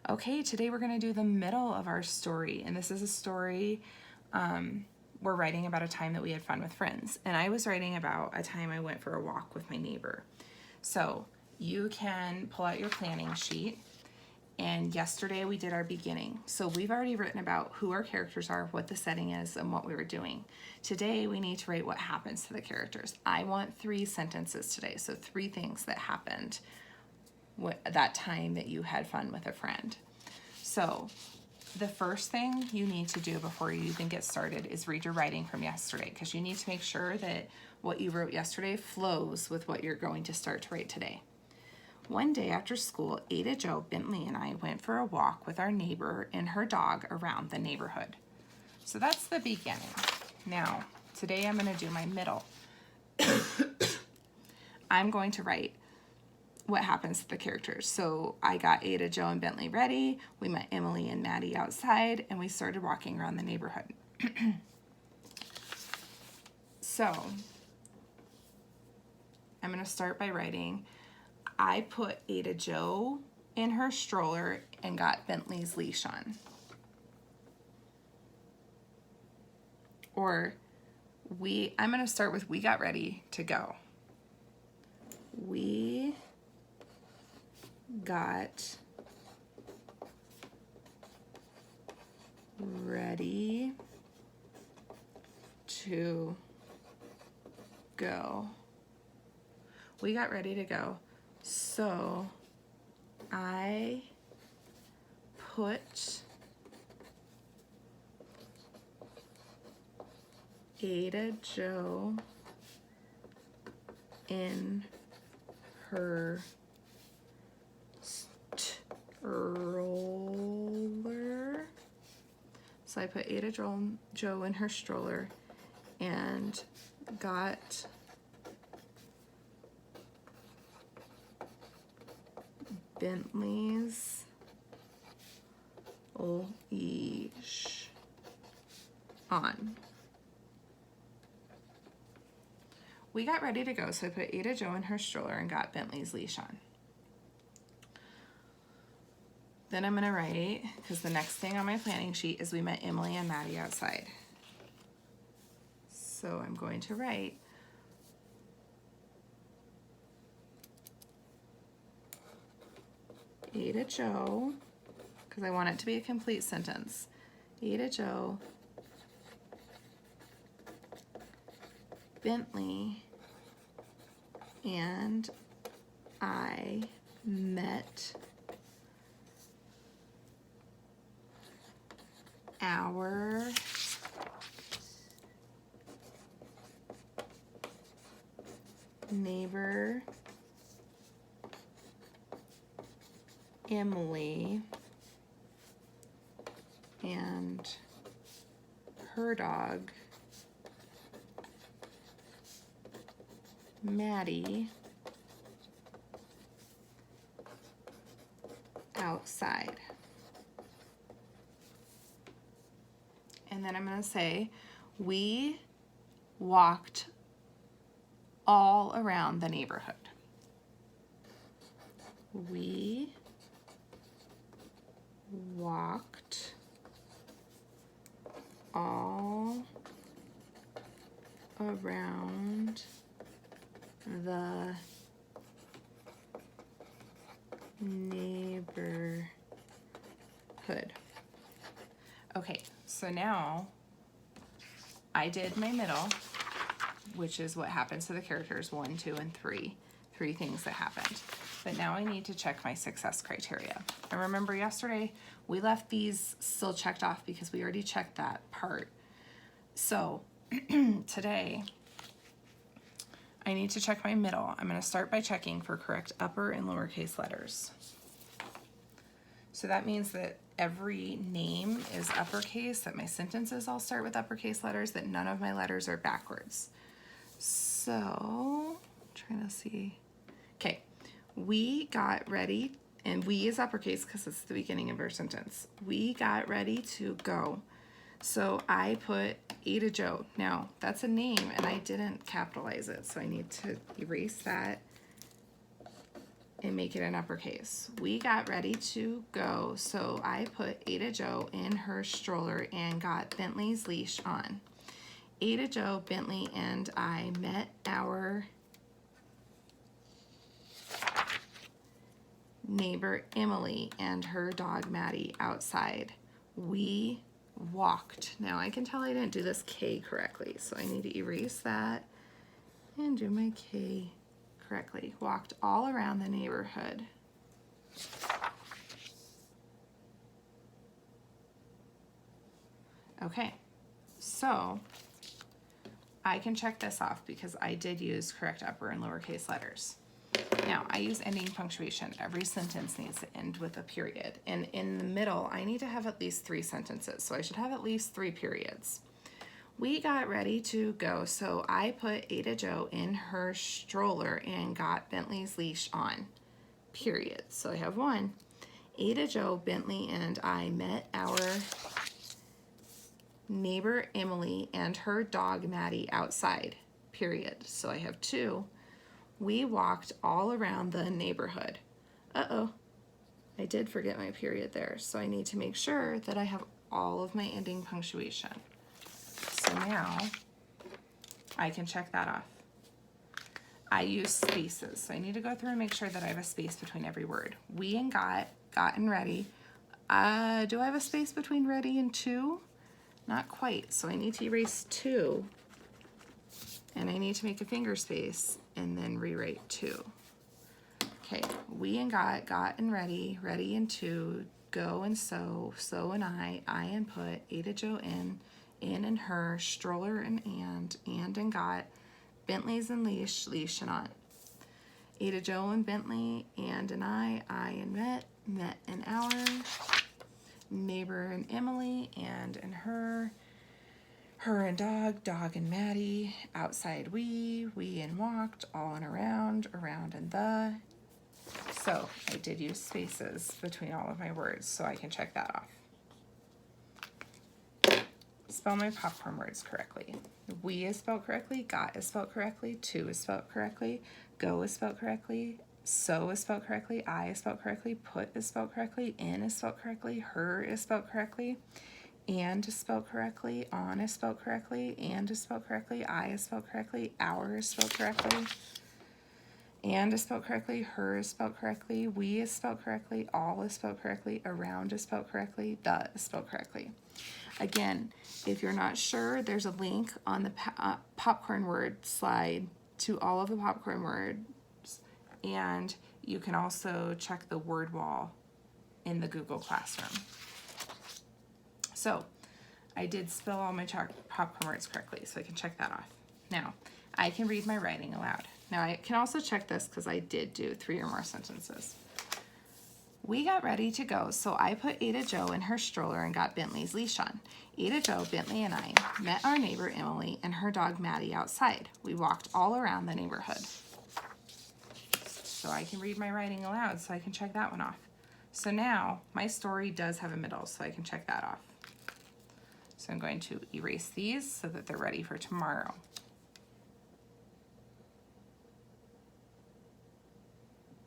Okay, today we're going to do the middle of our story, and this is a story we're writing about a time that we had fun with friends. And I was writing about a time I went for a walk with my neighbor. So you can pull out your planning sheet, and yesterday we did our beginning. So we've already written about who our characters are, what the setting is, and what we were doing. Today we need to write what happens to the characters. I want 3 sentences today, so 3 things that happened that time that you had fun with a friend. So the first thing you need to do before you even get started is read your writing from yesterday, because you need to make sure that what you wrote yesterday flows with what you're going to start to write today. One day after school, Ada Jo, Bentley, and I went for a walk with our neighbor and her dog around the neighborhood. So that's the beginning. Now, today I'm going to do my middle. I'm going to write what happens to the characters. So I got Ada, Jo, and Bentley ready. We met Emily and Maddie outside, and we started walking around the neighborhood. So I'm going to start by writing, I put Ada Jo in her stroller and got Bentley's leash on. Or I'm going to start with, we got ready to go. We got ready to go. We got ready to go. So I put Ada Jo in her stroller. So I put Ada Jo in her stroller and got Bentley's leash on. We got ready to go, so I put Ada Jo in her stroller and got Bentley's leash on. Then I'm going to write, because the next thing on my planning sheet is we met Emily and Maddie outside. So I'm going to write, Ada Jo, because I want it to be a complete sentence. Ada Jo, Bentley, and I met our neighbor Emily and her dog Maddie outside. And then I'm going to say, we walked all around the neighborhood. We walked all around the neighborhood. Okay, so now I did my middle, which is what happens to the characters 1, 2, and 3. 3 things that happened. But now I need to check my success criteria. And remember yesterday, we left these still checked off because we already checked that part. So today, I need to check my middle. I'm going to start by checking for correct upper and lowercase letters. So that means that every name is uppercase, that my sentences all start with uppercase letters, that none of my letters are backwards. So, trying to see. Okay, we got ready, and we is uppercase because it's the beginning of our sentence. We got ready to go. So I put Ada Jo. Now, that's a name, and I didn't capitalize it, so I need to erase that and make it in uppercase. We got ready to go, so I put Ada Jo in her stroller and got Bentley's leash on. Ada Jo, Bentley, and I met our neighbor Emily and her dog Maddie outside. We walked. Now I can tell I didn't do this K correctly, so I need to erase that and do my K correctly. Walked all around the neighborhood. Okay, so I can check this off because I did use correct upper and lowercase letters. Now, I use ending punctuation. Every sentence needs to end with a period. And in the middle, I need to have at least 3 sentences. So I should have at least 3 periods. We got ready to go, so I put Ada Jo in her stroller and got Bentley's leash on. Period. So I have 1. Ada Jo, Bentley, and I met our neighbor Emily and her dog Maddie outside. Period. So I have 2. We walked all around the neighborhood. Uh-oh, I did forget my period there, so I need to make sure that I have all of my ending punctuation. So now I can check that off. I use spaces, so I need to go through and make sure that I have a space between every word. We and got and ready. Do I have a space between ready and to? Not quite, so I need to erase 2. And I need to make a finger space and then rewrite 2. Okay, we and got and ready and to, go and so and I and put, Ada Jo in and her, stroller and got, Bentley's and leash and on. Ada Jo and Bentley and I and met and our, neighbor and Emily and her and dog and Maddie, outside we and walked, all and around and the. So I did use spaces between all of my words, so I can check that off. Spell my popcorn words correctly. We is spelled correctly, got is spelled correctly, to is spelled correctly, go is spelled correctly, so is spelled correctly, I is spelled correctly, put is spelled correctly, in is spelled correctly, her is spelled correctly, and is spelled correctly, on is spelled correctly, and is spelled correctly, I is spelled correctly, our is spelled correctly, and is spelled correctly, her is spelled correctly, we is spelled correctly, all is spelled correctly, around is spelled correctly, the is spelled correctly. Again, if you're not sure, there's a link on the popcorn word slide to all of the popcorn words, and you can also check the word wall in the Google Classroom. So I did spell all my popcorn words correctly, so I can check that off. Now, I can read my writing aloud. Now, I can also check this because I did do 3 or more sentences. We got ready to go, so I put Ada Jo in her stroller and got Bentley's leash on. Ada Jo, Bentley, and I met our neighbor Emily and her dog Maddie outside. We walked all around the neighborhood. So I can read my writing aloud, so I can check that one off. So now, my story does have a middle, so I can check that off. So I'm going to erase these so that they're ready for tomorrow.